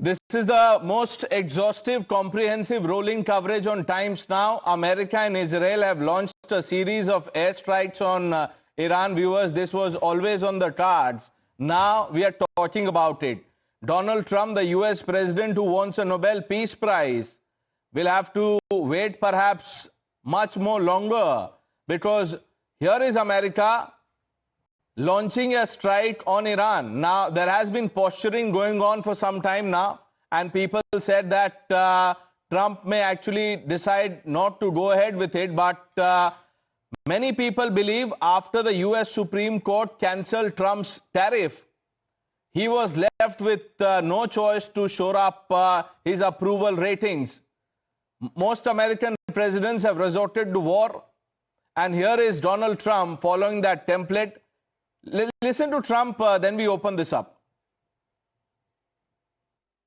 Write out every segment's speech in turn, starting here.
This is the most exhaustive, comprehensive rolling coverage on Times Now. America and Israel have launched a series of airstrikes on Iran. Viewers, this was always on the cards. Now we are talking about it. Donald Trump, the US president who wants a Nobel Peace Prize, will have to wait perhaps much more longer, because here is America launching a strike on Iran. Now, there has been posturing going on for some time now, and people said that Trump may actually decide not to go ahead with it, but many people believe after the US Supreme Court cancelled Trump's tariff, he was left with no choice to shore up his approval ratings. Most American presidents have resorted to war, and here is Donald Trump following that template. Listen to Trump, then we open this up.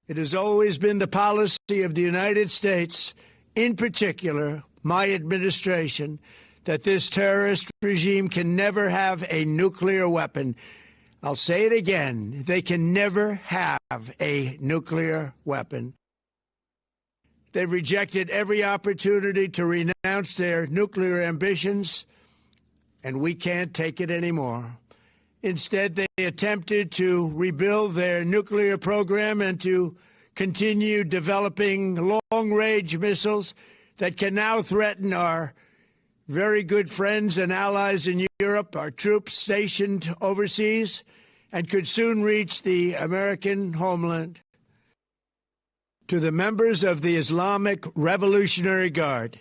It has always been the policy of the United States, in particular my administration, that this terrorist regime can never have a nuclear weapon. I'll say it again, they can never have a nuclear weapon. They've rejected every opportunity to renounce their nuclear ambitions, and we can't take it anymore. Instead, they attempted to rebuild their nuclear program and to continue developing long-range missiles that can now threaten our very good friends and allies in Europe, our troops stationed overseas, and could soon reach the American homeland. To the members of the Islamic Revolutionary Guard,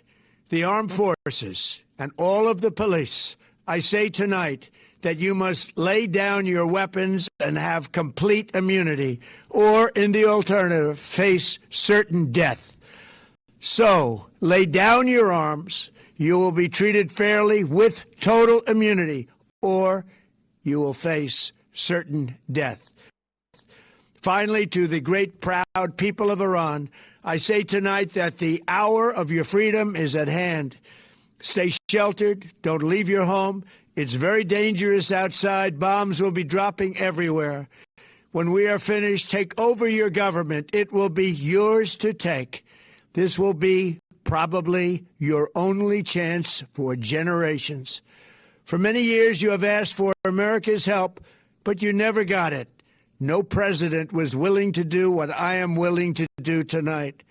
the armed forces, and all of the police, I say tonight that you must lay down your weapons and have complete immunity, or, in the alternative, face certain death. So, lay down your arms, you will be treated fairly with total immunity, or you will face certain death. Finally, to the great proud people of Iran, I say tonight that the hour of your freedom is at hand. Stay sheltered, don't leave your home. It's very dangerous outside. Bombs will be dropping everywhere. When we are finished, take over your government. It will be yours to take. This will be probably your only chance for generations. For many years, you have asked for America's help, but you never got it. No president was willing to do what I am willing to do tonight.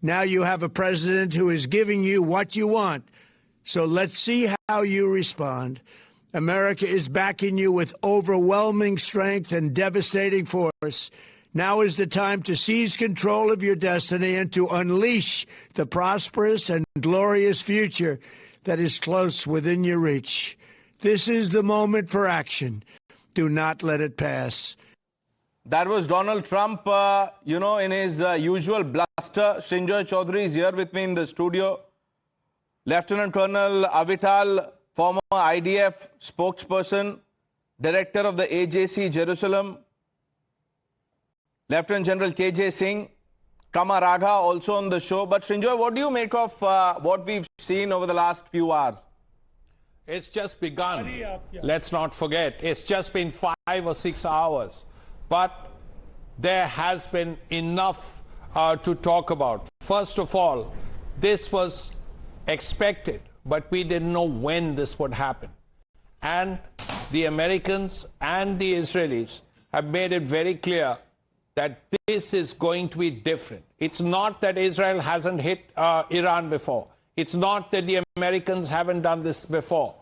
Now you have a president who is giving you what you want. So let's see how you respond. America is backing you with overwhelming strength and devastating force. Now is the time to seize control of your destiny and to unleash the prosperous and glorious future that is close within your reach. This is the moment for action. Do not let it pass. That was Donald Trump, in his usual bluster. Srinjoy Chaudhary is here with me in the studio. Lieutenant Colonel Avital, former IDF spokesperson, director of the AJC Jerusalem. Lieutenant General KJ Singh, Kama Ragha also on the show. But Srinjoy, what do you make of what we've seen over the last few hours? It's just begun. Let's not forget, it's just been 5 or 6 hours. But there has been enough to talk about. First of all, this was expected, but we didn't know when this would happen. And the Americans and the Israelis have made it very clear that this is going to be different. It's not that Israel hasn't hit Iran before. It's not that the Americans haven't done this before.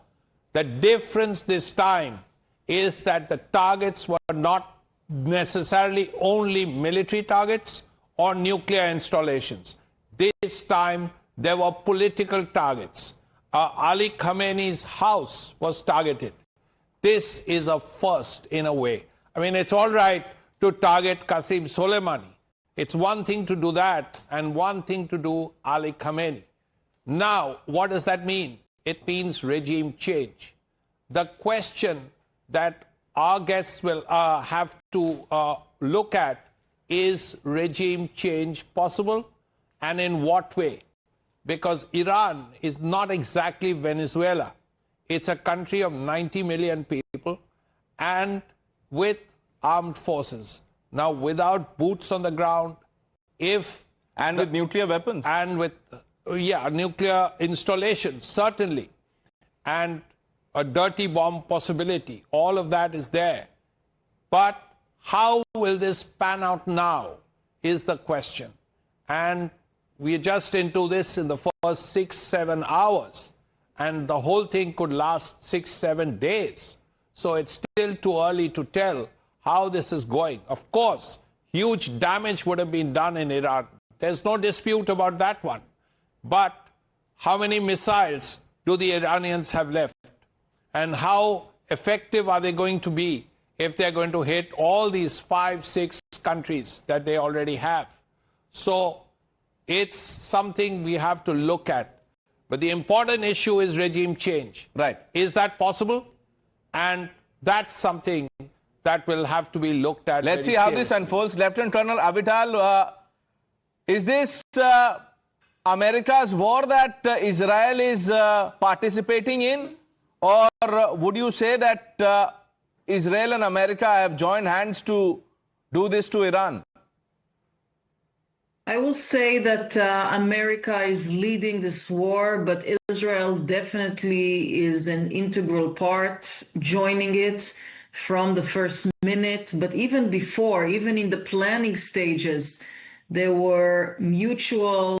The difference this time is that the targets were not necessarily only military targets or nuclear installations. This time there were political targets. Ali Khamenei's house was targeted. This is a first in a way. I mean, it's all right to target Qasem Soleimani. It's one thing to do that and one thing to do Ali Khamenei. Now, what does that mean? It means regime change. The question that our guests will have to look at is regime change possible, and in what way? Because Iran is not exactly Venezuela. It's a country of 90 million people and with armed forces. Now, without boots on the ground, and with nuclear weapons. And with, nuclear installations, certainly. And a dirty bomb possibility. All of that is there. But how will this pan out now is the question. And we are just into this in the first 6-7 hours. And the whole thing could last 6-7 days. So it's still too early to tell how this is going. Of course, huge damage would have been done in Iran. There's no dispute about that one. But how many missiles do the Iranians have left? And how effective are they going to be if they're going to hit all these 5-6 countries that they already have? So it's something we have to look at. But the important issue is regime change. Right. Is that possible? And that's something that will have to be looked at. Let's see how this unfolds. Lieutenant Colonel Avital, is this America's war that Israel is participating in? Or would you say that Israel and America have joined hands to do this to Iran? I will say that America is leading this war, but Israel definitely is an integral part, joining it from the first minute. But even before, even in the planning stages, there were mutual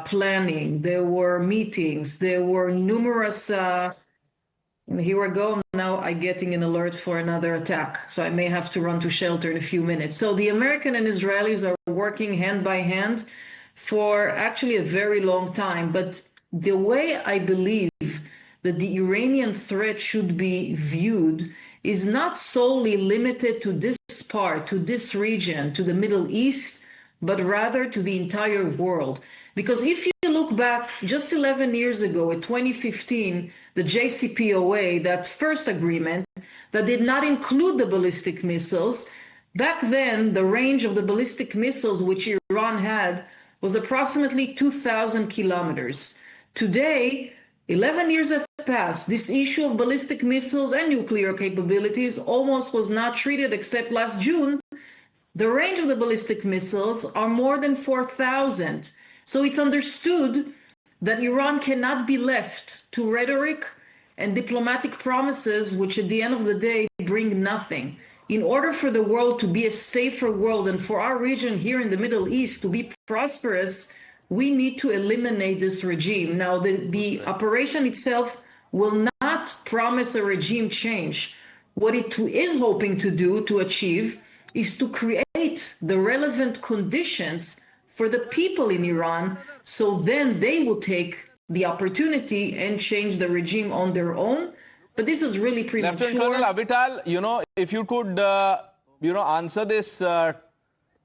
planning, there were meetings, there were numerous... and here I go, now I'm getting an alert for another attack, so I may have to run to shelter in a few minutes. So the American and Israelis are working hand by hand for actually a very long time. But the way I believe that the Iranian threat should be viewed is not solely limited to this part, to this region, to the Middle East, but rather to the entire world. Because if you look back just 11 years ago, at 2015, the JCPOA, that first agreement that did not include the ballistic missiles, back then the range of the ballistic missiles which Iran had was approximately 2,000 kilometers. Today, 11 years have passed. This issue of ballistic missiles and nuclear capabilities almost was not treated except last June. The range of the ballistic missiles are more than 4,000. So it's understood that Iran cannot be left to rhetoric and diplomatic promises, which at the end of the day bring nothing. In order for the world to be a safer world and for our region here in the Middle East to be prosperous, we need to eliminate this regime. Now, the operation itself will not promise a regime change. What it is hoping to do, to achieve, is to create the relevant conditions for the people in Iran, so then they will take the opportunity and change the regime on their own. But this is really premature. Lieutenant Colonel Avital, if you could, answer this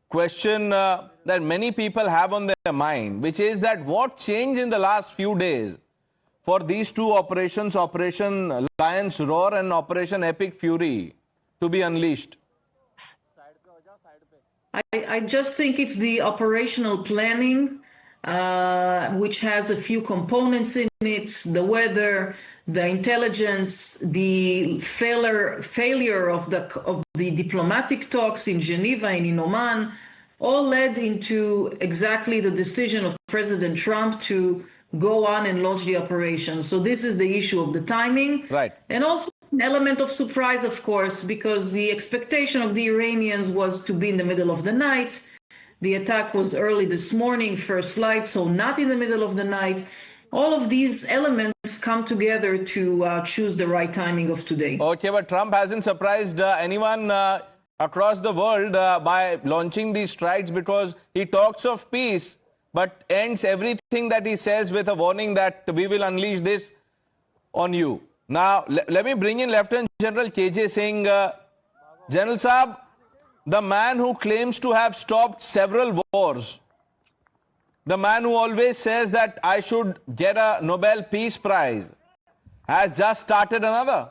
question that many people have on their mind, which is that what changed in the last few days for these two operations, Operation Lion's Roar and Operation Epic Fury, to be unleashed? I just think it's the operational planning, which has a few components in it: the weather, the intelligence, the failure of the diplomatic talks in Geneva and in Oman, all led into exactly the decision of President Trump to go on and launch the operation. So this is the issue of the timing. Right. And also an element of surprise, of course, because the expectation of the Iranians was to be in the middle of the night. The attack was early this morning, first light, so not in the middle of the night. All of these elements come together to choose the right timing of today. Okay, but Trump hasn't surprised anyone across the world by launching these strikes, because he talks of peace, but ends everything that he says with a warning that we will unleash this on you. Now, let me bring in Lieutenant General KJ Singh. General Saab, the man who claims to have stopped several wars, the man who always says that I should get a Nobel Peace Prize, has just started another.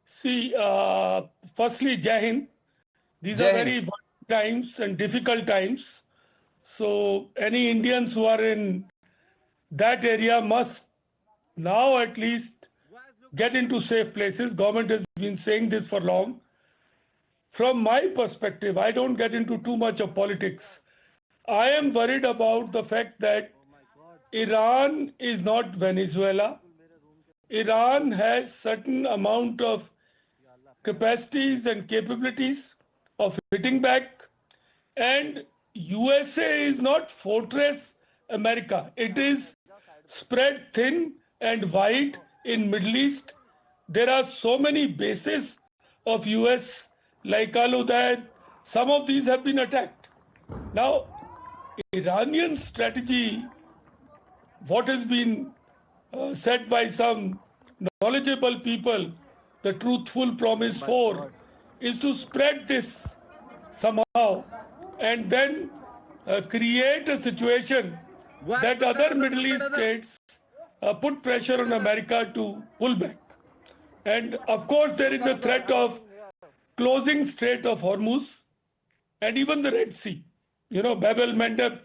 See, firstly, Jai Hind. These are very violent times and difficult times. So any Indians who are in that area must now at least get into safe places. Government has been saying this for long. from my perspective, I don't get into too much of politics. I am worried about the fact that Iran is not Venezuela. Iran has certain amount of capacities and capabilities of hitting back, and USA is not fortress America. It is spread thin and wide in Middle East. There are so many bases of US like Al Udeid. Some of these have been attacked. Now, Iranian strategy, what has been said by some knowledgeable people, the truthful promise 4, is to spread this somehow and then create a situation that other Middle East states put pressure on America to pull back. And of course, there is a threat of closing Strait of Hormuz and even the Red Sea. You know, Bab el-Mandeb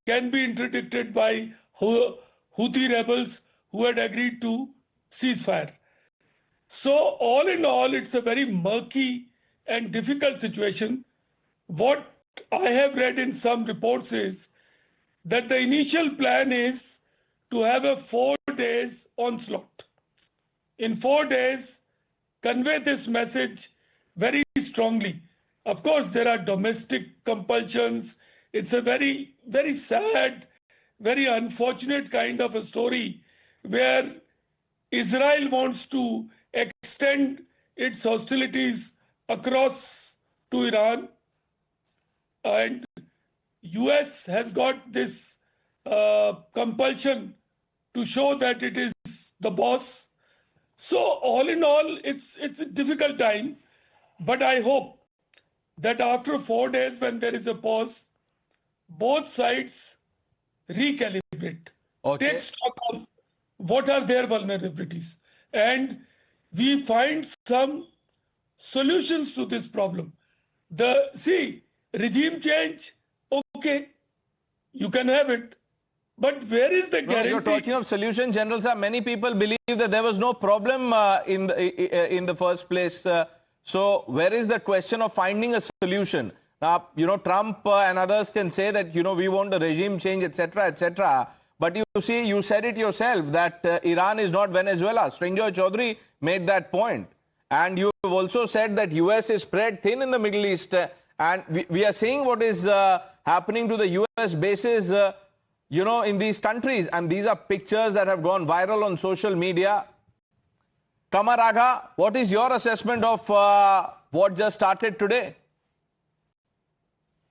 can be interdicted by Houthi rebels who had agreed to ceasefire. So all in all, it's a very murky and difficult situation. What I have read in some reports is that the initial plan is to have a 4 days onslaught. In 4 days, convey this message very strongly. Of course, there are domestic compulsions. It's a very, very sad, very unfortunate kind of a story where Israel wants to extend its hostilities across to Iran, and US has got this compulsion to show that it is the boss. So all in all, it's a difficult time, but I hope that after 4 days, when there is a pause, both sides recalibrate, take stock of what are their vulnerabilities, and we find some solutions to this problem. Regime change, okay, you can have it, but where is the guarantee? You're talking of solution, General sir. Many people believe that there was no problem in the first place. So where is the question of finding a solution? Now, you know, Trump and others can say that, you know, we want a regime change, etc., etc. But you see, you said it yourself that Iran is not Venezuela. Srinjoy Chaudhary made that point. And you have also said that US is spread thin in the Middle East. And we are seeing what is happening to the US bases, you know, in these countries. And these are pictures that have gone viral on social media. Kamar Agha, what is your assessment of what just started today?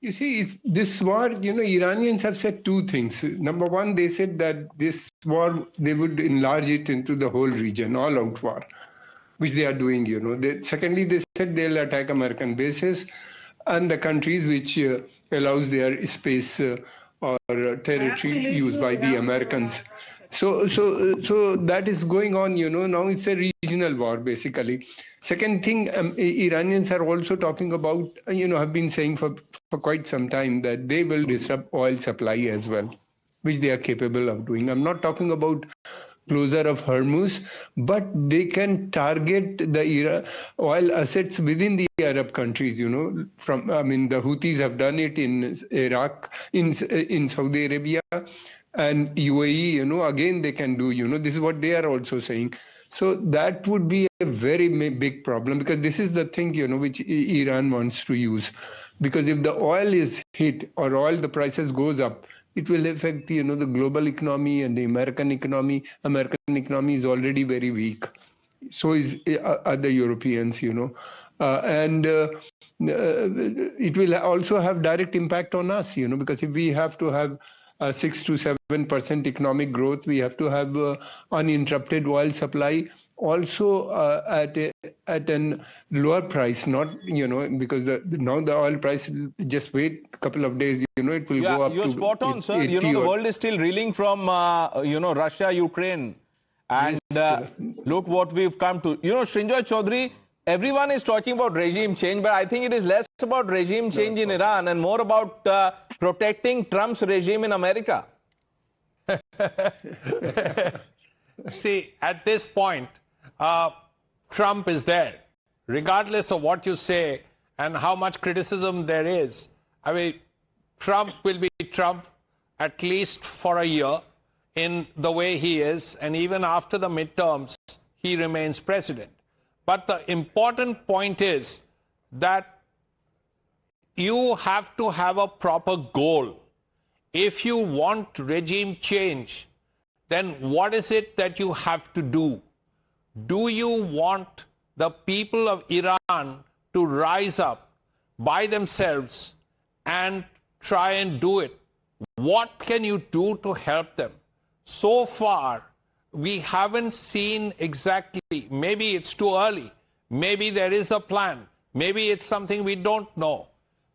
You see, this war, you know, Iranians have said two things. Number one, they said that this war, they would enlarge it into the whole region, all-out war, which they are doing, you know. Secondly, they said they'll attack American bases and the countries which allows their space or territory used by the Americans. So that is going on, you know. Now it's a regional war, basically. Second thing, Iranians are also talking about, you know, have been saying for quite some time that they will disrupt oil supply as well, which they are capable of doing. I'm not talking about closure of Hormuz, but they can target the oil assets within the Arab countries, you know. The Houthis have done it in Iraq, in Saudi Arabia, and UAE, you know, again they can do, you know, this is what they are also saying. So that would be a very big problem, because this is the thing, you know, which Iran wants to use. Because if the oil is hit or oil, the prices goes up, it will affect, you know, the global economy and the American economy. American economy is already very weak. So is other Europeans, you know. It will also have direct impact on us, you know, because if we have to have 6 to 7% economic growth, we have to have uninterrupted oil supply, also at a lower price, not, you know, because now the oil price, just wait a couple of days, you know, it will go up. You're spot on, sir. You know, the world is still reeling from, you know, Russia, Ukraine. And yes, look what we've come to. You know, Srinjoy Chaudhary, everyone is talking about regime change, but I think it is less about regime change in Iran and more about protecting Trump's regime in America. See, at this point, Trump is there. Regardless of what you say, and how much criticism there is. I mean, Trump will be Trump at least for a year in the way he is, and even after the midterms, he remains president. But the important point is that you have to have a proper goal. If you want regime change, then what is it that you have to do? Do you want the people of Iran to rise up by themselves and try and do it? What can you do to help them? So far, we haven't seen exactly. Maybe it's too early. Maybe there is a plan. Maybe it's something we don't know.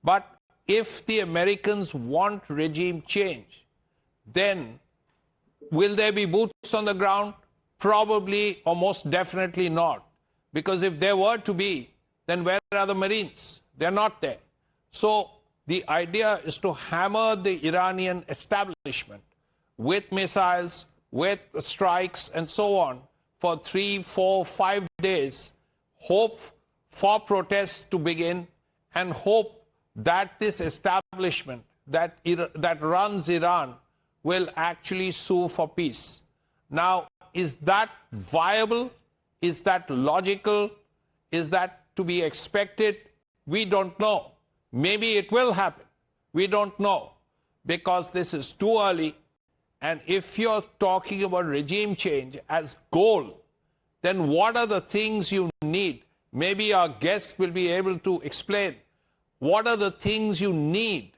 But if the Americans want regime change, then will there be boots on the ground? Probably or most definitely not. Because if there were to be, then where are the Marines? They're not there. So the idea is to hammer the Iranian establishment with missiles, with strikes and so on for 3, 4, 5 days, hope for protests to begin, and hope that this establishment that runs Iran will actually sue for peace. Now, is that viable? Is that logical? Is that to be expected? We don't know. Maybe it will happen. We don't know, because this is too early. And if you're talking about regime change as goal, then what are the things you need? Maybe our guests will be able to explain. What are the things you need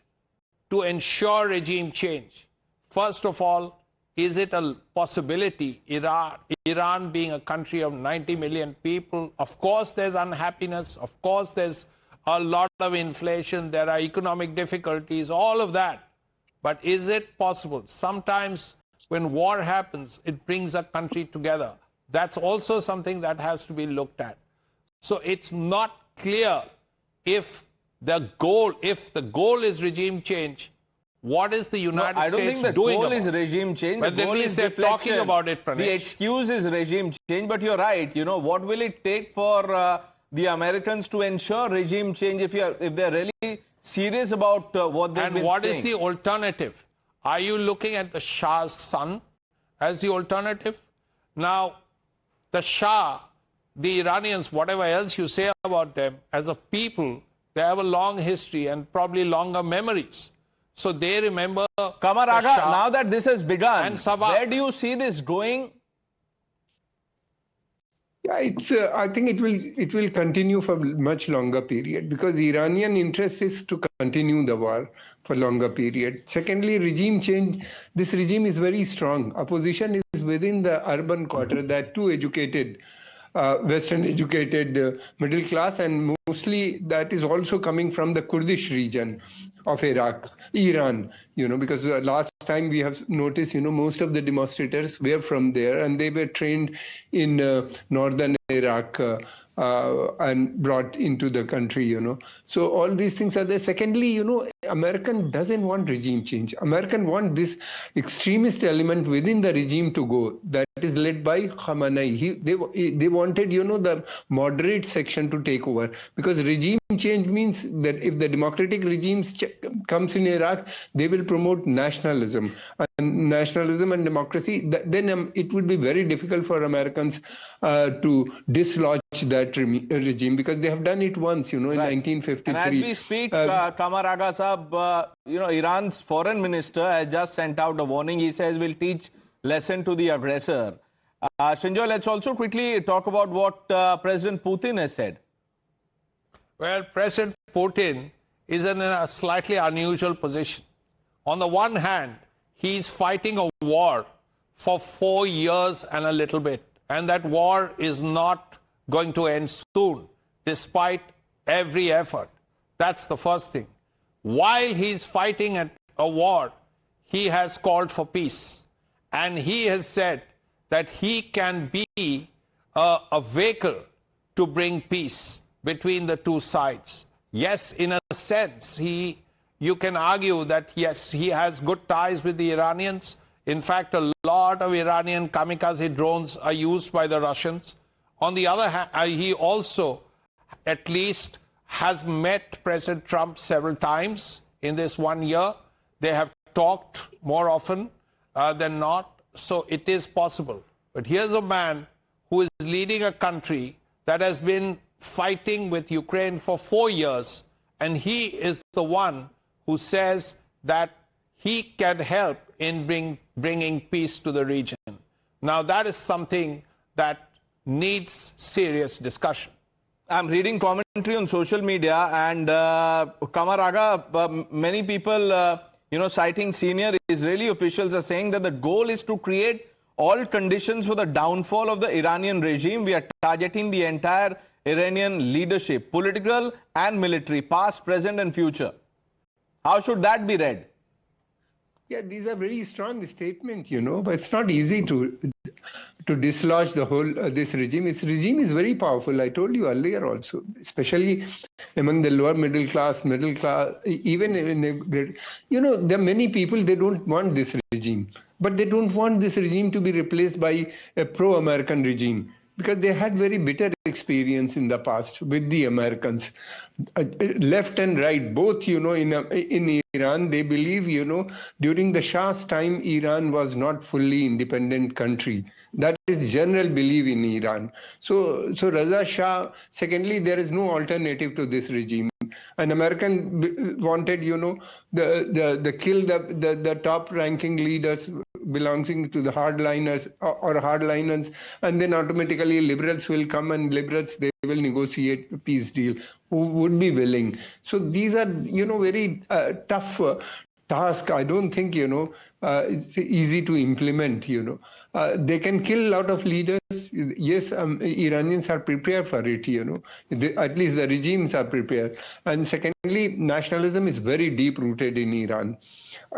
to ensure regime change? First of all, is it a possibility, Iran being a country of 90 million people? Of course, there's unhappiness. Of course, there's a lot of inflation. There are economic difficulties, all of that. But is it possible? Sometimes when war happens, it brings a country together. That's also something that has to be looked at. So it's not clear if the goal is regime change, what is the United States doing? I don't think the goal is regime change. But the goal is they're talking about it, Pranesh. The excuse is regime change, but you're right. You know, what will it take for the Americans to ensure regime change if they're really serious about what they've been saying? And what is the alternative? Are you looking at the Shah's son as the alternative? Now, the Shah, the Iranians, whatever else you say about them, as a people, they have a long history and probably longer memories. So they remember Qamar Agha, now that this has begun, and where do you see this going? Yeah, I think it will continue for a much longer period, because the Iranian interest is to continue the war for longer period. Secondly, regime change. This regime is very strong. Opposition is within the urban quarter. That too educated, Western educated middle class, and mostly that is also coming from the Kurdish region of Iran, because last time we have noticed, most of the demonstrators were from there, and they were trained in northern Iraq and brought into the country, So all these things are there. Secondly, American doesn't want regime change. American want this extremist element within the regime to go. That is led by Khamenei. They wanted, the moderate section to take over, because regime change means that if the democratic regime comes in Iraq, they will promote nationalism and democracy. Then it would be very difficult for Americans to dislodge that regime, because they have done it once, in 1953. And as we speak, Qamar Agha Sahab, Iran's foreign minister has just sent out a warning. He says we'll teach lesson to the aggressor. Shinjo, let's also quickly talk about what President Putin has said. Well, President Putin is in a slightly unusual position. On the one hand, he's fighting a war for 4 years and a little bit. And that war is not going to end soon, despite every effort. That's the first thing. While he's fighting a war, he has called for peace. And he has said that he can be a vehicle to bring peace between the two sides. Yes, in a sense, you can argue that, yes, he has good ties with the Iranians. In fact, a lot of Iranian kamikaze drones are used by the Russians. On the other hand, he also at least has met President Trump several times in this 1 year. They have talked more often than not, so it is possible. But here's a man who is leading a country that has been fighting with Ukraine for 4 years, and he is the one who says that he can help in bringing peace to the region. Now, that is something that needs serious discussion. I'm reading commentary on social media, and Kamaraga, many people, citing senior Israeli officials are saying that the goal is to create all conditions for the downfall of the Iranian regime. We are targeting the entire Iranian leadership, political and military, past, present and future. How should that be read? Yeah, these are very strong statements, but it's not easy to dislodge the whole this regime. Its regime is very powerful. I told you earlier also, especially among the lower middle class, even in there are many people, they don't want this regime, but they don't want this regime to be replaced by a pro-American regime, because they had very bitter experience in the past with the Americans, left and right, both, in Iran, they believe, during the Shah's time, Iran was not fully independent country. That is general belief in Iran. So Raza Shah, secondly, there is no alternative to this regime. An American wanted, the kill the top-ranking leaders belonging to the hardliners or hardliners, and then automatically liberals will come, and liberals, they will negotiate a peace deal. Who would be willing? So these are, very tough task. I don't think, it's easy to implement, They can kill a lot of leaders. Yes, Iranians are prepared for it, At least the regimes are prepared. And secondly, nationalism is very deep-rooted in Iran.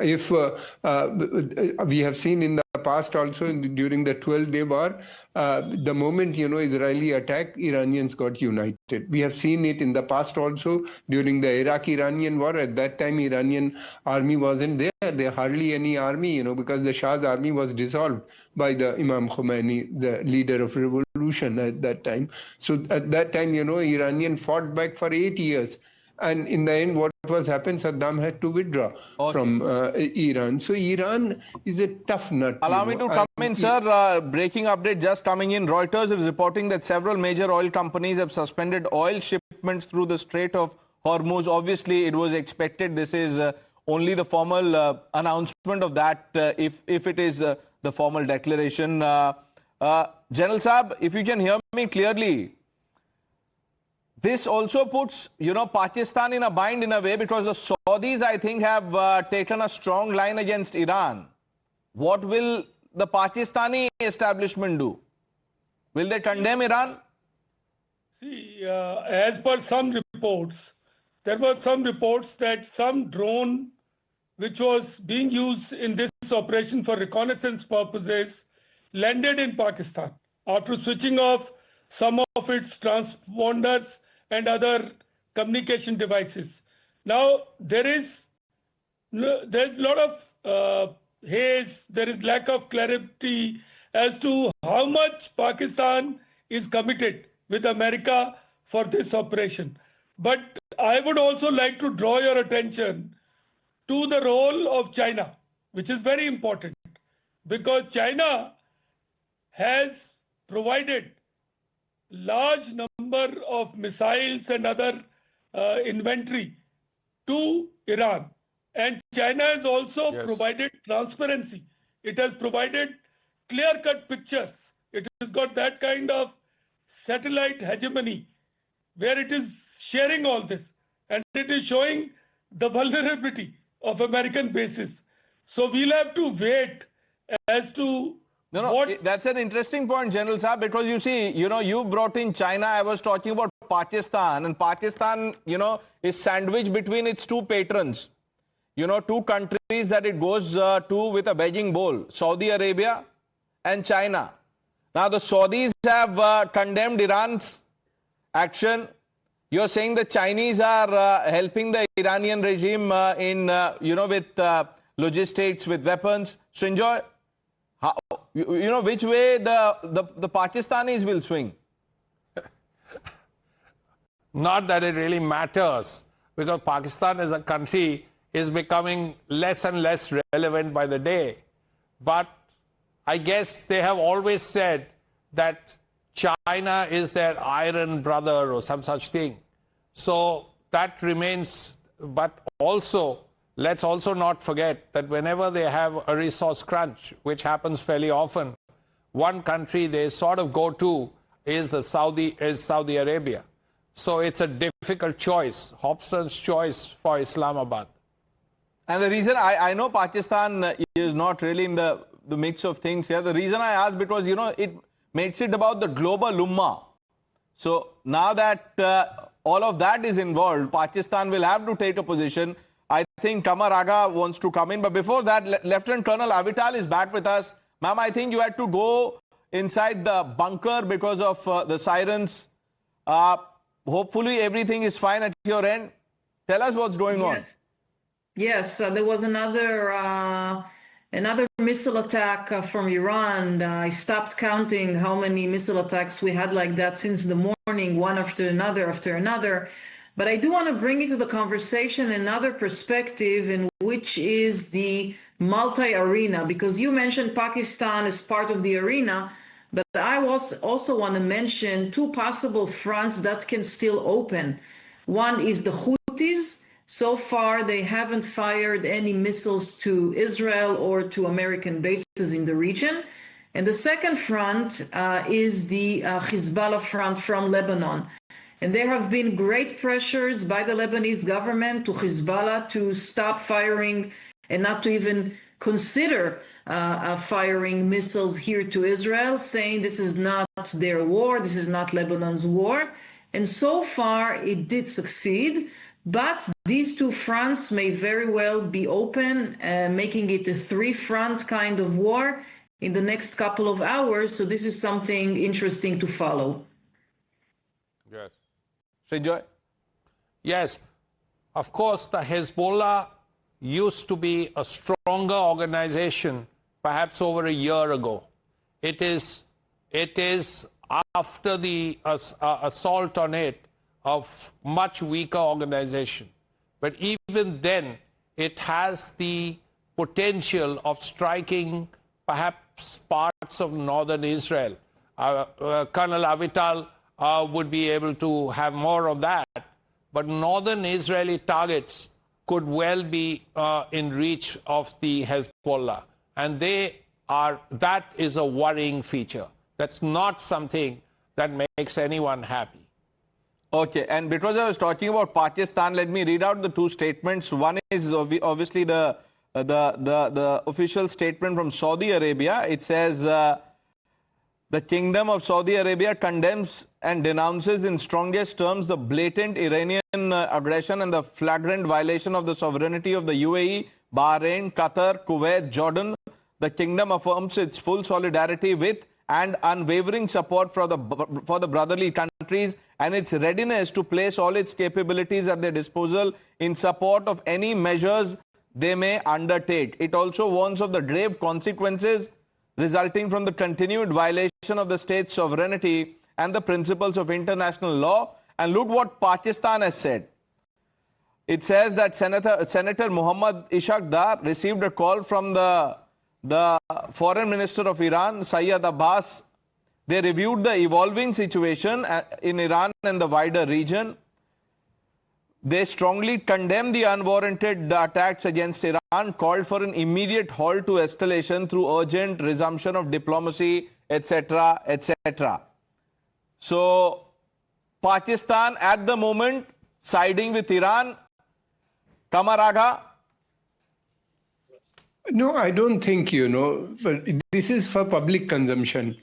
If we have seen in the past also, during the 12-day war, the moment, Israeli attack, Iranians got united. We have seen it in the past also during the Iraq-Iranian war. At that time, Iranian army wasn't there. There hardly any army, because the Shah's army was dissolved by the Imam Khomeini, the leader of revolution at that time. So at that time, Iranian fought back for 8 years. And in the end, what was happened, Saddam had to withdraw from Iran. So Iran is a tough nut. Allow me to come in, sir. Breaking update just coming in. Reuters is reporting that several major oil companies have suspended oil shipments through the Strait of Hormuz. Obviously, it was expected. This is only the formal announcement of that, if it is the formal declaration. General Saab, if you can hear me clearly, this also puts, Pakistan in a bind in a way, because the Saudis, I think, have taken a strong line against Iran. What will the Pakistani establishment do? Will they condemn Iran? See, as per some reports, there were some reports that some drone which was being used in this operation for reconnaissance purposes landed in Pakistan after switching off some of its transponders and other communication devices. Now, there's a lot of haze, there is lack of clarity as to how much Pakistan is committed with America for this operation. But I would also like to draw your attention to the role of China, which is very important, because China has provided large number of missiles and other inventory to Iran. And China has also provided transparency. It has provided clear-cut pictures. It has got that kind of satellite hegemony where it is sharing all this. And it is showing the vulnerability of American bases. So we'll have to wait as to that's an interesting point, General Saab, because you see, you brought in China. I was talking about Pakistan, and Pakistan, is sandwiched between its two patrons. Two countries that it goes to with a begging bowl, Saudi Arabia and China. Now, the Saudis have condemned Iran's action. You're saying the Chinese are helping the Iranian regime in, with logistics, with weapons. Srinjoy, which way the Pakistanis will swing? Not that it really matters, because Pakistan as a country is becoming less and less relevant by the day. But I guess they have always said that China is their iron brother or some such thing. So that remains, but also, let's also not forget that whenever they have a resource crunch, which happens fairly often, one country they sort of go to is Saudi Arabia. So it's a difficult choice, Hobson's choice for Islamabad. And the reason I know Pakistan is not really in the mix of things here. The reason I asked because, you know, it makes it about the global ummah. So now that all of that is involved, Pakistan will have to take a position. I think Kamar Aga wants to come in. But before that, Lieutenant Colonel Avital is back with us. Ma'am, I think you had to go inside the bunker because of the sirens. Hopefully everything is fine at your end. Tell us what's going on. Yes, there was another missile attack from Iran. I stopped counting how many missile attacks we had like that since the morning, one after another. But I do want to bring into the conversation another perspective, in which is the multi-arena, because you mentioned Pakistan as part of the arena, but I also want to mention two possible fronts that can still open. One is the Houthis. So far, they haven't fired any missiles to Israel or to American bases in the region. And the second front is the Hezbollah front from Lebanon. And there have been great pressures by the Lebanese government to Hezbollah to stop firing and not to even consider firing missiles here to Israel, saying this is not their war, this is not Lebanon's war. And so far, it did succeed. But these two fronts may very well be open, making it a three-front kind of war in the next couple of hours. So this is something interesting to follow. Yes. Joy? Yes. Of course, the Hezbollah used to be a stronger organization perhaps over a year ago. It is after the assault on it, of much weaker organization. But even then, it has the potential of striking perhaps parts of northern Israel. Colonel Avital would be able to have more of that. But northern Israeli targets could well be in reach of the Hezbollah. And that is a worrying feature. That's not something that makes anyone happy. Okay, and because I was talking about Pakistan, let me read out the two statements. One is obviously the official statement from Saudi Arabia. It says the Kingdom of Saudi Arabia condemns and denounces in strongest terms the blatant Iranian aggression and the flagrant violation of the sovereignty of the UAE, Bahrain, Qatar, Kuwait, Jordan. The Kingdom affirms its full solidarity with and unwavering support for the brotherly countries and its readiness to place all its capabilities at their disposal in support of any measures they may undertake. It also warns of the grave consequences resulting from the continued violation of the state's sovereignty and the principles of international law. And look what Pakistan has said. It says that Senator Muhammad Ishaq Dar received a call from the Foreign Minister of Iran, Sayyid Abbas. They reviewed the evolving situation in Iran and the wider region. They strongly condemned the unwarranted attacks against Iran, called for an immediate halt to escalation through urgent resumption of diplomacy, etc., etc. So, Pakistan at the moment siding with Iran. Kamar Aga? No, I don't think, but this is for public consumption,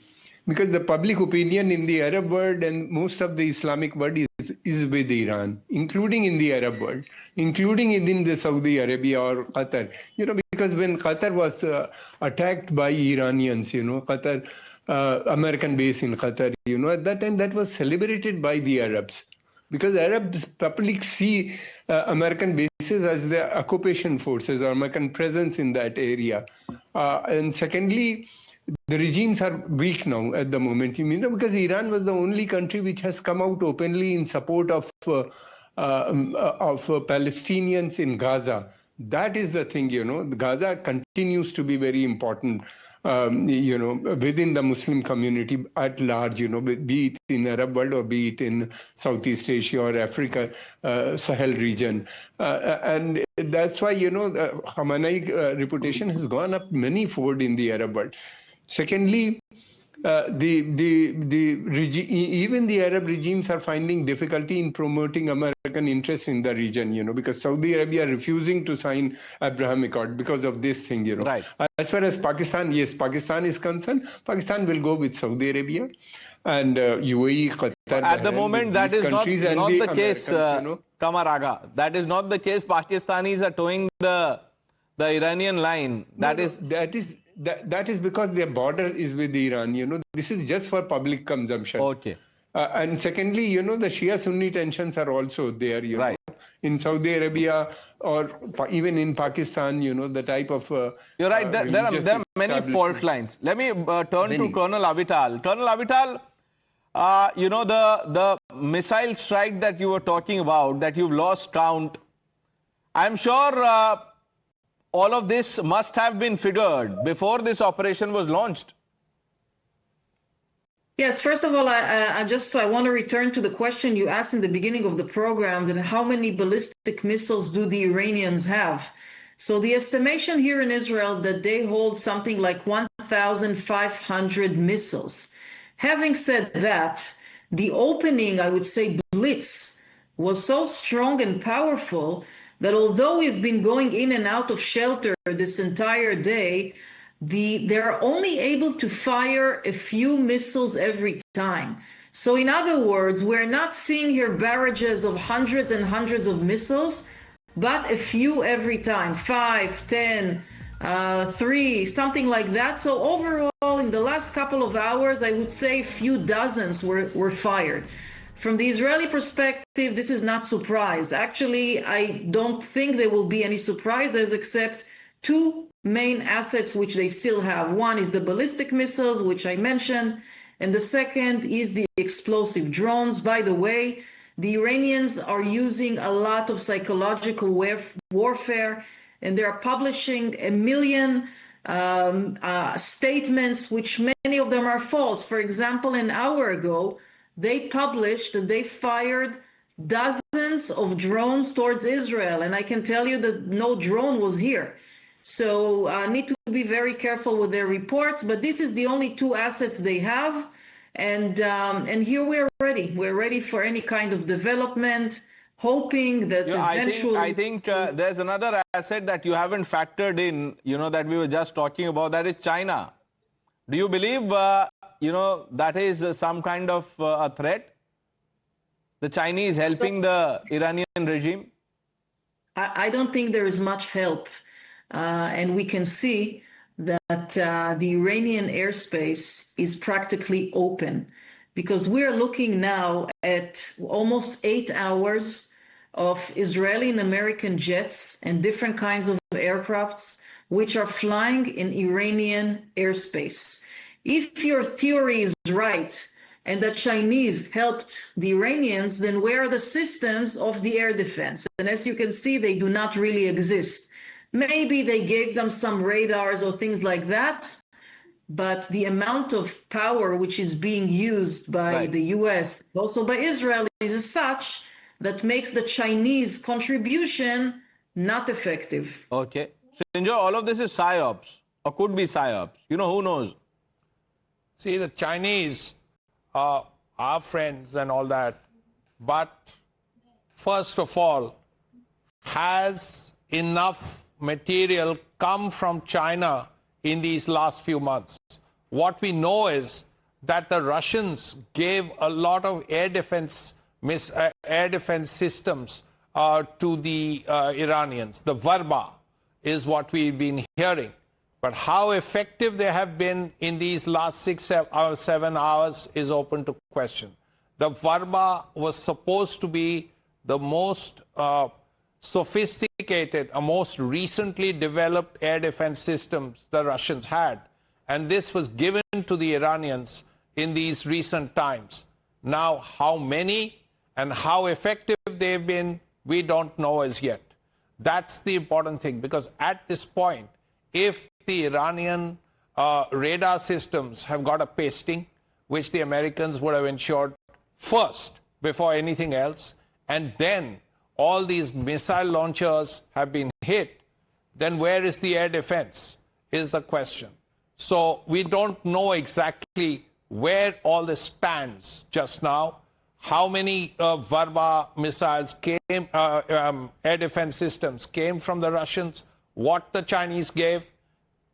because the public opinion in the Arab world and most of the Islamic world is with Iran, including in the Arab world, including in the Saudi Arabia or Qatar. Because when Qatar was attacked by Iranians, Qatar, American base in Qatar, at that time that was celebrated by the Arabs. Because Arab public see American bases as the occupation forces or American presence in that area. And secondly, the regimes are weak now at the moment. You know, because Iran was the only country which has come out openly in support of Palestinians in Gaza. That is the thing, you know. Gaza continues to be very important, you know, within the Muslim community at large, you know, be it in Arab world or be it in Southeast Asia or Africa, Sahel region. And that's why, you know, Khamenei reputation has gone up many-fold in the Arab world. Secondly, even the Arab regimes are finding difficulty in promoting American interests in the region, you know, because Saudi Arabia refusing to sign Abraham Accord because of this thing, you know. Right. As far as Pakistan, yes, Pakistan is concerned, Pakistan will go with Saudi Arabia and UAE, Qatar. At the moment, that is not the case, you know? Kamaraga. That is not the case. Pakistanis are towing the Iranian line. That is because their border is with Iran. You know, this is just for public consumption. Okay. And secondly, you know, the Shia-Sunni tensions are also there. You know, in Saudi Arabia or even in Pakistan, you know, the type of you're right. There are many fault lines. Let me turn to Colonel Avital. Colonel Avital, you know, the missile strike that you were talking about, that you've lost count. I'm sure all of this must have been figured before this operation was launched. Yes, first of all, I want to return to the question you asked in the beginning of the program, that how many ballistic missiles do the Iranians have? So the estimation here in Israel that they hold something like 1,500 missiles. Having said that, the opening, I would say, blitz was so strong and powerful that although we've been going in and out of shelter this entire day, they're only able to fire a few missiles every time. So in other words, we're not seeing here barrages of hundreds and hundreds of missiles, but a few every time, 5, 10, 3, something like that. So overall, in the last couple of hours, I would say a few dozens were fired. From the Israeli perspective, this is not surprise. Actually, I don't think there will be any surprises except two main assets which they still have. One is the ballistic missiles, which I mentioned, and the second is the explosive drones. By the way, the Iranians are using a lot of psychological warfare, and they are publishing 1 million statements, which many of them are false. For example, an hour ago, they published that they fired dozens of drones towards Israel, and I can tell you that no drone was here. So need to be very careful with their reports, but this is the only two assets they have, and here we're ready. We're ready for any kind of development, hoping that eventually... I think there's another asset that you haven't factored in, you know, that we were just talking about, that is China. Do you believe, you know, that is some kind of a threat? The Chinese helping the Iranian regime? I don't think there is much help. And we can see that the Iranian airspace is practically open, because we're looking now at almost 8 hours of Israeli and American jets and different kinds of aircrafts which are flying in Iranian airspace. If your theory is right and the Chinese helped the Iranians, then where are the systems of the air defense? And as you can see, they do not really exist. Maybe they gave them some radars or things like that, but the amount of power which is being used by the US, also by Israel, is such that makes the Chinese contribution not effective. Okay. So, Sinjo, all of this is PSYOPs, or could be PSYOPs. You know, who knows? See, the Chinese are our friends and all that, but first of all, has enough material come from China in these last few months? What we know is that the Russians gave a lot of air defense systems to the Iranians. The Varba is what we've been hearing. But how effective they have been in these last 7 hours is open to question. The Varba was supposed to be the most sophisticated, most recently developed air defense systems the Russians had. And this was given to the Iranians in these recent times. Now, how many and how effective they've been, we don't know as yet. That's the important thing, because at this point, if the Iranian radar systems have got a pasting, which the Americans would have ensured first before anything else, and then all these missile launchers have been hit, then where is the air defense is the question. So we don't know exactly where all this stands just now, how many Varba missiles came, air defense systems came from the Russians, what the Chinese gave,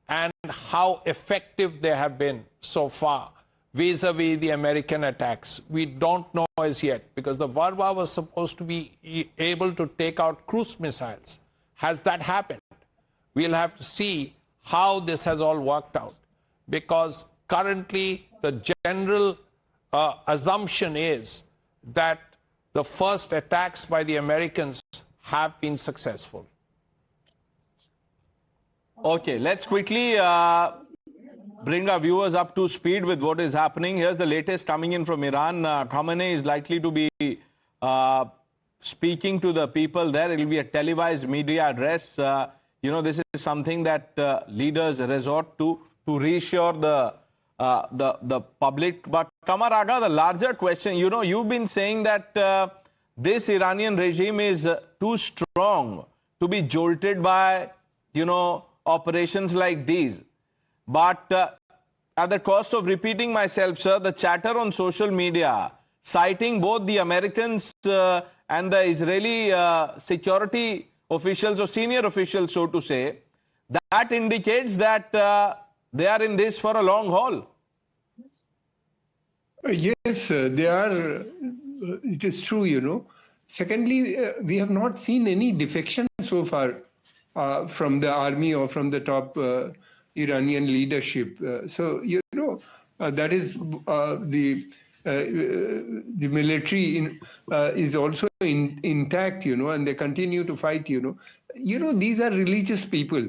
and how effective they have been so far vis-a-vis the American attacks. We don't know as yet, because the Varba was supposed to be able to take out cruise missiles. Has that happened? We'll have to see how this has all worked out, because currently the general assumption is that the first attacks by the Americans have been successful. Okay, let's quickly bring our viewers up to speed with what is happening. Here's the latest coming in from Iran. Khamenei is likely to be speaking to the people there. It will be a televised media address. This is something that leaders resort to reassure the public. But Qamar Agha, the larger question, you've been saying that this Iranian regime is too strong to be jolted by, operations like these. But at the cost of repeating myself, sir, the chatter on social media, citing both the Americans and the Israeli security officials or senior officials, so to say, that indicates that they are in this for a long haul. Yes, they are. It is true, Secondly, we have not seen any defection so far from the army or from the top Iranian leadership. That is the military is also intact, and they continue to fight, These are religious people.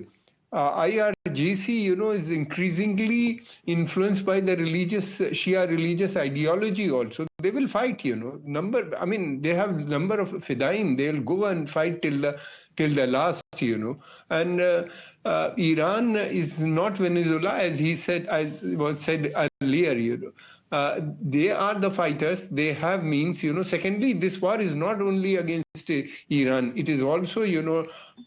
IRGC, is increasingly influenced by the Shia religious ideology also. They will fight, they have number of fidain. They'll go and fight till the last, And Iran is not Venezuela, as was said earlier, They are the fighters. They have means, Secondly, this war is not only against Iran. It is also,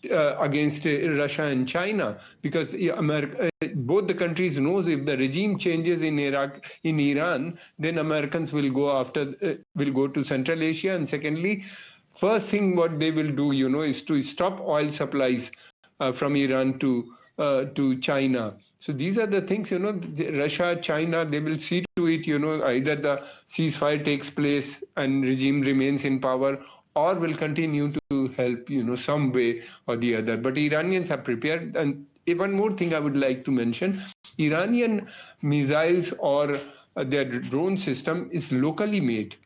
against Russia and China, because both the countries knows if the regime changes in Iran, then Americans will go to Central Asia. And secondly, first thing what they will do, is to stop oil supplies from Iran to China. So these are the things, Russia, China, they will see to it, either the ceasefire takes place and regime remains in power, or will continue to help, some way or the other. But Iranians are prepared. And one more thing I would like to mention, Iranian missiles or their drone system is locally made.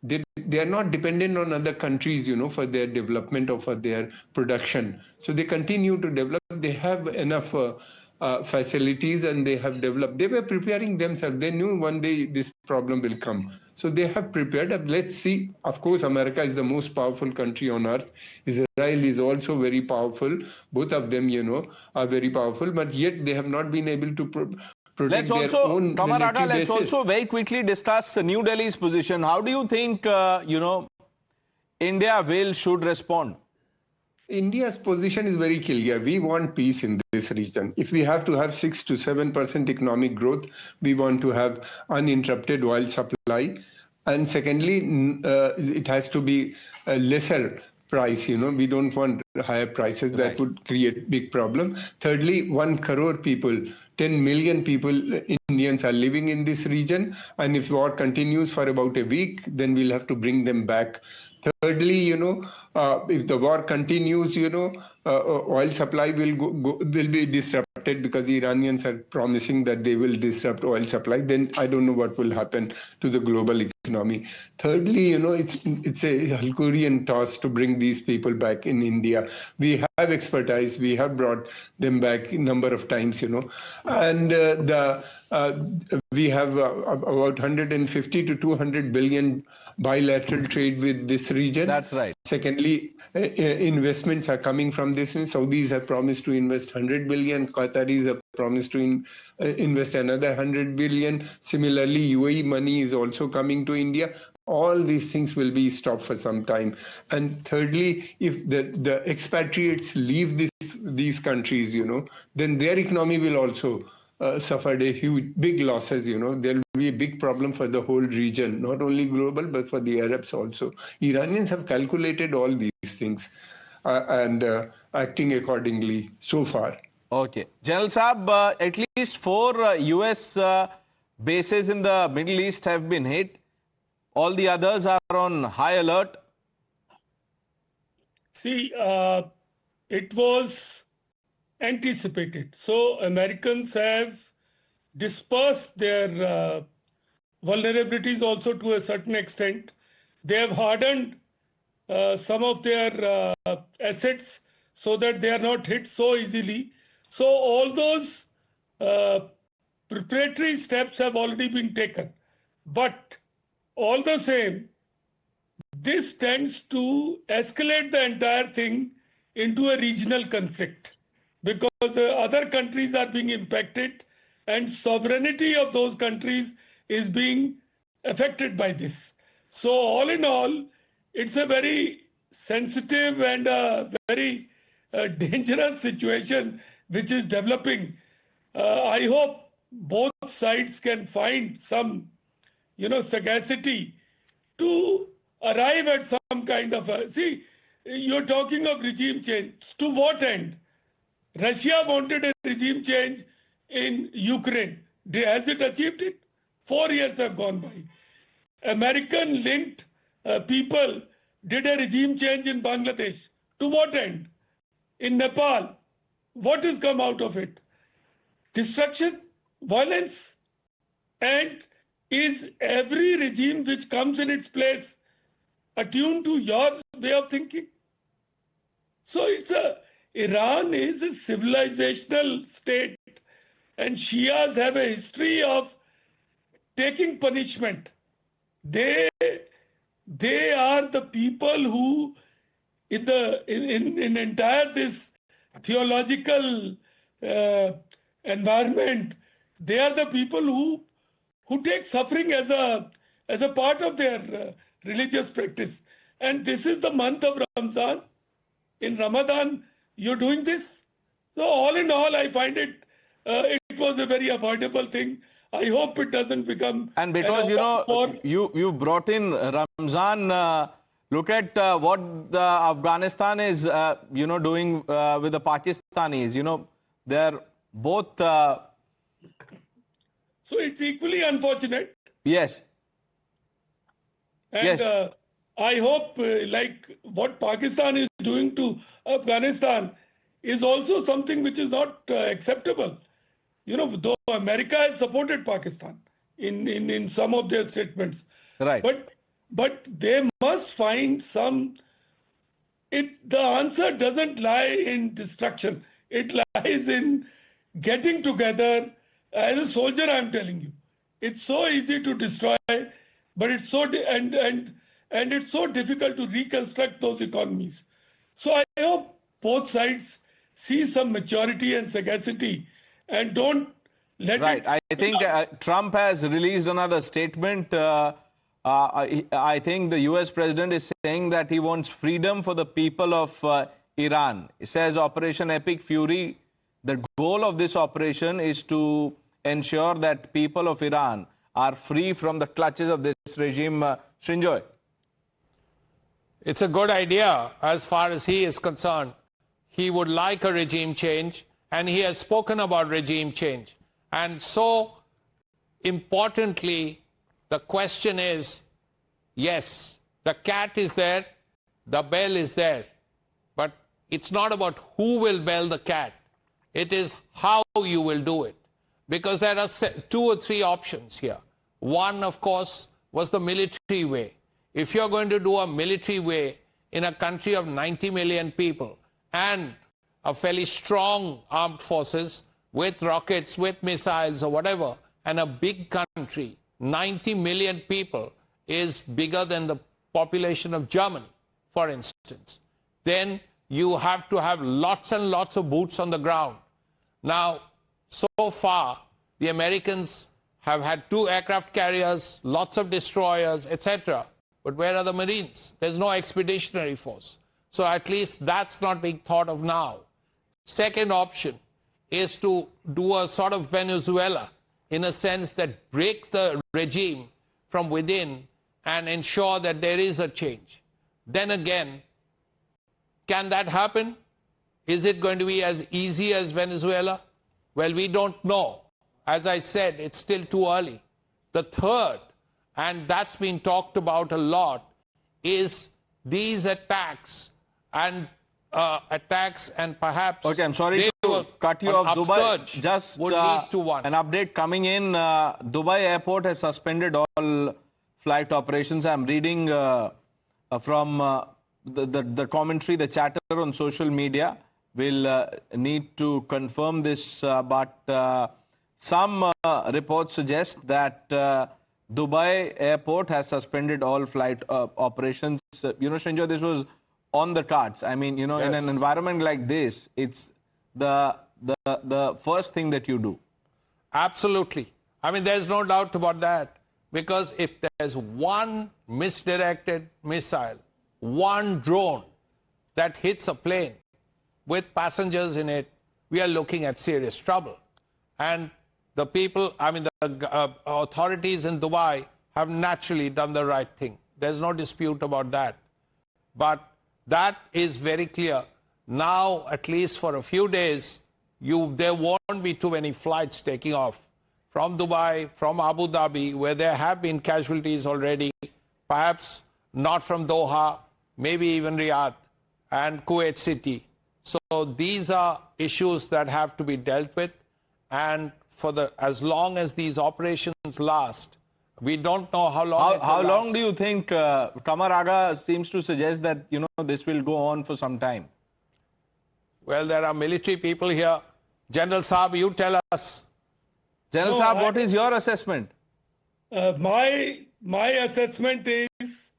They are not dependent on other countries, for their development or for their production. So they continue to develop. They have enough facilities, and they have developed. They were preparing themselves. They knew one day this problem will come. So they have prepared. Let's see. Of course, America is the most powerful country on earth. Israel is also very powerful. Both of them, are very powerful. But yet they have not been able to protect their own military bases. Let's also very quickly discuss New Delhi's position. How do you think, India should respond? India's position is very clear. We want peace in this region. If we have to have 6 to 7% economic growth, we want to have uninterrupted oil supply. And secondly, it has to be a lesser price. We don't want higher prices. That would create big problem. Thirdly, 1 crore people, 10 million people, Indians are living in this region. And if war continues for about a week, then we'll have to bring them back. Thirdly, if the war continues, oil supply will be disrupted, because the Iranians are promising that they will disrupt oil supply. Then I don't know what will happen to the global economy. Thirdly, it's a Herculean task to bring these people back in India. We have expertise. We have brought them back a number of times, and we have about 150 to 200 billion bilateral trade with this region. That's right. Secondly, investments are coming from this. Saudis have promised to invest 100 billion. Qataris have promised to invest another 100 billion. Similarly, UAE money is also coming to India. All these things will be stopped for some time. And thirdly, if the expatriates leave these countries, then their economy will also suffered a big losses. There will be a big problem for the whole region, not only global, but for the Arabs also. Iranians have calculated all these things and acting accordingly so far. Okay. General Saab, at least 4 US bases in the Middle East have been hit. All the others are on high alert. See, it was anticipated. So Americans have dispersed their vulnerabilities also to a certain extent. They have hardened some of their assets so that they are not hit so easily. So all those preparatory steps have already been taken. But all the same, this tends to escalate the entire thing into a regional conflict because the other countries are being impacted and sovereignty of those countries is being affected by this. So all in all, it's a very sensitive and a very dangerous situation which is developing. I hope both sides can find some sagacity to arrive at some kind of see, you're talking of regime change. To what end? Russia wanted a regime change in Ukraine. Has it achieved it? 4 years have gone by. American-linked people did a regime change in Bangladesh. To what end? In Nepal. What has come out of it? Destruction, violence, and is every regime which comes in its place attuned to your way of thinking? So Iran is a civilizational state, and Shias have a history of taking punishment. They are the people who, in entire this theological environment, they are the people who take suffering as a part of their religious practice. And this is the month of Ramadan. In Ramadan, you're doing this. So all in all, I find it was a very avoidable thing. I hope it doesn't become. And because you brought in Ramzan, look at what Afghanistan is doing with the Pakistanis. They're both. So it's equally unfortunate. Yes. And yes. I hope like what Pakistan is doing to Afghanistan is also something which is not acceptable. Though America has supported Pakistan in some of their statements. Right. But they must find some. The answer doesn't lie in destruction. It lies in getting together. As a soldier, I'm telling you, it's so easy to destroy, but it's so and it's so difficult to reconstruct those economies. So I hope both sides see some maturity and sagacity and don't let right. it. I think Trump has released another statement. I think the US president is saying that he wants freedom for the people of Iran. He says Operation Epic Fury, the goal of this operation is to ensure that people of Iran are free from the clutches of this regime. Srinjoy. It's a good idea as far as he is concerned. He would like a regime change, and he has spoken about regime change. And so, importantly, the question is, yes, the cat is there, the bell is there, but it's not about who will bell the cat. It is how you will do it. Because there are 2 or 3 options here. One, of course, was the military way. If you're going to do a military way in a country of 90 million people, and a fairly strong armed forces with rockets, with missiles or whatever, and a big country, 90 million people, is bigger than the population of Germany, for instance, then you have to have lots and lots of boots on the ground. Now, so far, the Americans have had 2 aircraft carriers, lots of destroyers, etc. But where are the Marines? There's no expeditionary force. So at least that's not being thought of now. Second option is to do a sort of Venezuela, in a sense that break the regime from within and ensure that there is a change. Then again, can that happen? Is it going to be as easy as Venezuela? Well, we don't know. As I said, it's still too early. The third, and that's been talked about a lot, is these attacks and perhaps... Okay, I'm sorry to cut you off, Dubai. Just would lead to one. An update coming in. Dubai airport has suspended all flight operations. I'm reading from the commentary, the chatter on social media. We'll need to confirm this, but some reports suggest that Dubai airport has suspended all flight operations. Shinjo, this was on the cards. I mean, yes. In an environment like this, it's the first thing that you do. Absolutely. I mean, there's no doubt about that. Because if there's one misdirected missile, one drone that hits a plane with passengers in it, we are looking at serious trouble. And the people, I mean, the authorities in Dubai have naturally done the right thing. There's no dispute about that. But that is very clear. Now, at least for a few days, there won't be too many flights taking off from Dubai, from Abu Dhabi, where there have been casualties already, perhaps not from Doha, maybe even Riyadh and Kuwait City. So these are issues that have to be dealt with. And as long as these operations last, we don't know how long. How long do you think? Kamar Aga seems to suggest that this will go on for some time. Well, there are military people here. General Saab, you tell us. General Saab, what is your assessment? My assessment is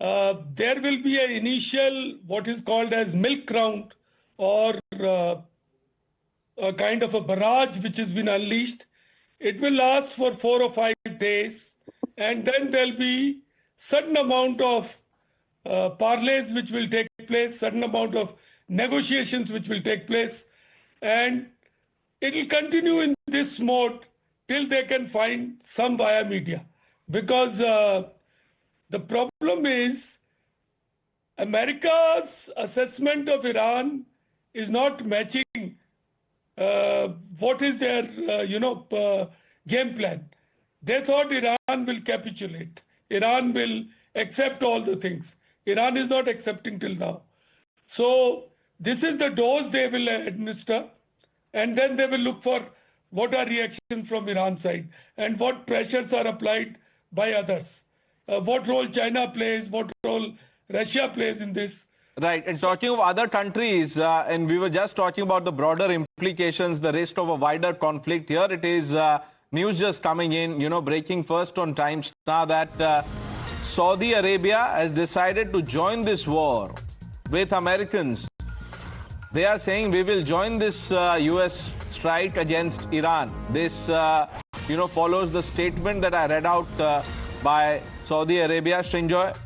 there will be an initial what is called as milk round, or a kind of a barrage which has been unleashed. It will last for 4 or 5 days, and then there'll be certain amount of parleys which will take place, certain amount of negotiations which will take place, and it will continue in this mode till they can find some via media. Because the problem is America's assessment of Iran is not matching what is their game plan. They thought Iran will capitulate. Iran will accept all the things. Iran is not accepting till now. So this is the dose they will administer, and then they will look for what are reactions from Iran side and what pressures are applied by others. What role China plays, what role Russia plays in this. Right, and talking of other countries, and we were just talking about the broader implications, the risk of a wider conflict. Here it is, news just coming in, breaking first on Times now that Saudi Arabia has decided to join this war with Americans. They are saying we will join this US strike against Iran. This, follows the statement that I read out by Saudi Arabia. Srinjoy,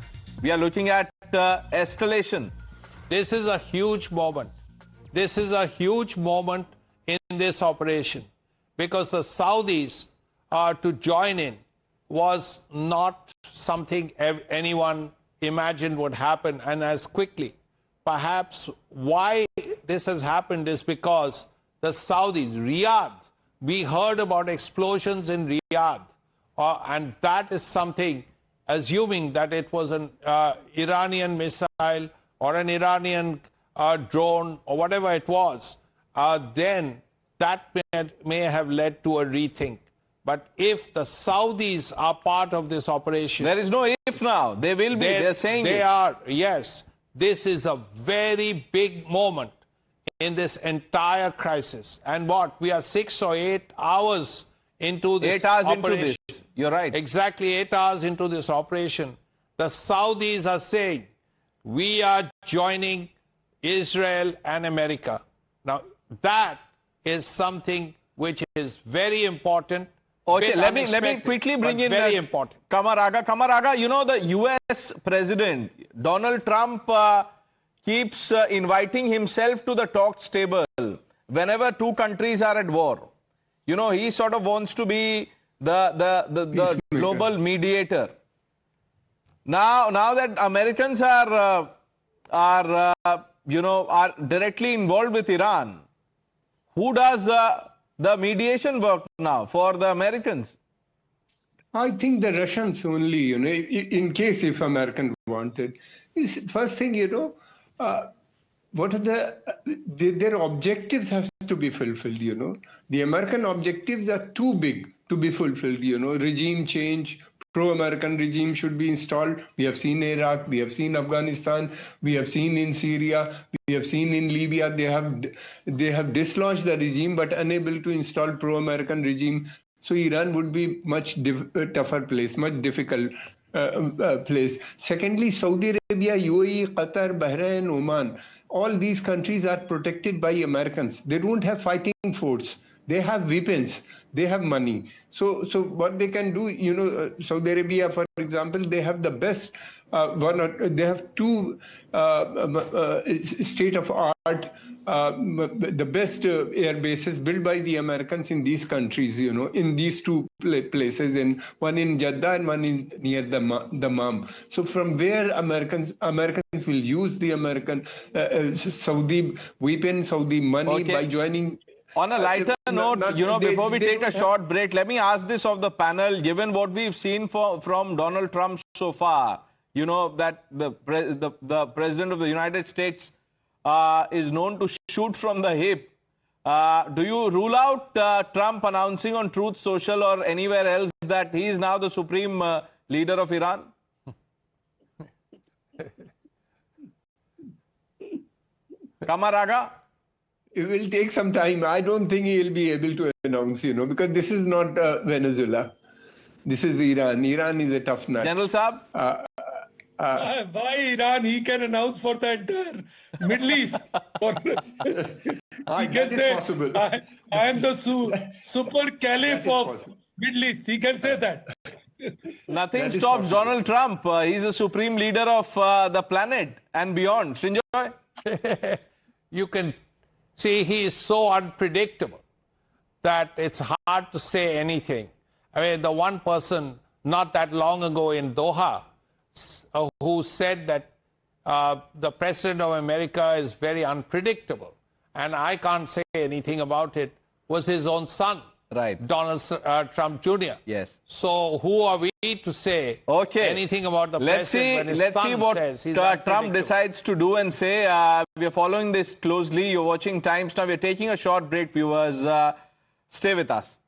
we are looking at escalation. This is a huge moment. This is a huge moment in this operation, because the Saudis to join in was not something anyone imagined would happen, and as quickly. Perhaps why this has happened is because the Saudis, Riyadh, we heard about explosions in Riyadh, and that is something, assuming that it was an Iranian missile or an Iranian drone or whatever it was, then that may have led to a rethink. But if the Saudis are part of this operation... There is no if now. They will be. They're saying they are, yes. This is a very big moment in this entire crisis. And what? We are 6 or 8 hours into this 8 hours operation. into this. You're right. Exactly 8 hours into this operation. The Saudis are saying, we are joining Israel and America. Now, that is something which is very important. Okay, let me quickly bring in very important. Kamaraga. Kamaraga, you know, the US President Donald Trump keeps inviting himself to the talks table whenever two countries are at war. You know, he sort of wants to be the global mediator. Now that Americans are directly involved with Iran, who does the mediation work now for the Americans? I think the Russians only, you know, in case if American wanted. First thing, you know, what are their objectives have to be fulfilled, you know. The American objectives are too big to be fulfilled, you know. Regime change, pro-American regime should be installed. We have seen Iraq, we have seen Afghanistan, we have seen in Syria, we have seen in Libya. They have dislodged the regime but unable to install pro-American regime. So Iran would be much tougher place, much difficult place. Secondly, Saudi Arabia, UAE, Qatar, Bahrain, Oman, all these countries are protected by Americans. They don't have fighting force. They have weapons. They have money. So what they can do, you know, Saudi Arabia, for example, they have the best. They have two state-of-art, the best air bases built by the Americans in these countries, you know, in these two places, and one in Jeddah and one in near the Dammam. So from where Americans will use the American Saudi weapon, Saudi money by joining. On a lighter note, before we take a short break, let me ask this of the panel. Given what we've seen from Donald Trump so far, you know, that the President of the United States is known to shoot from the hip. Do you rule out Trump announcing on Truth Social or anywhere else that he is now the supreme leader of Iran? Kamaraga? It will take some time. I don't think he will be able to announce, you know, because this is not Venezuela. This is Iran. Iran is a tough nut. General Saab? Why Iran? He can announce for the entire Middle East. He can say, possible. I am the super caliph of Middle East. He can say that. Nothing stops Donald Trump. He's the supreme leader of the planet and beyond. Srinjoy? You can see he is so unpredictable that it's hard to say anything. I mean, the one person not that long ago in Doha who said that the President of America is very unpredictable and I can't say anything about it was his own son, right? Donald Trump Jr. Yes. So who are we to say anything about the president when his son says he's what Trump decides to do and say. We are following this closely. You're watching Times Now. We're taking a short break, viewers. Stay with us.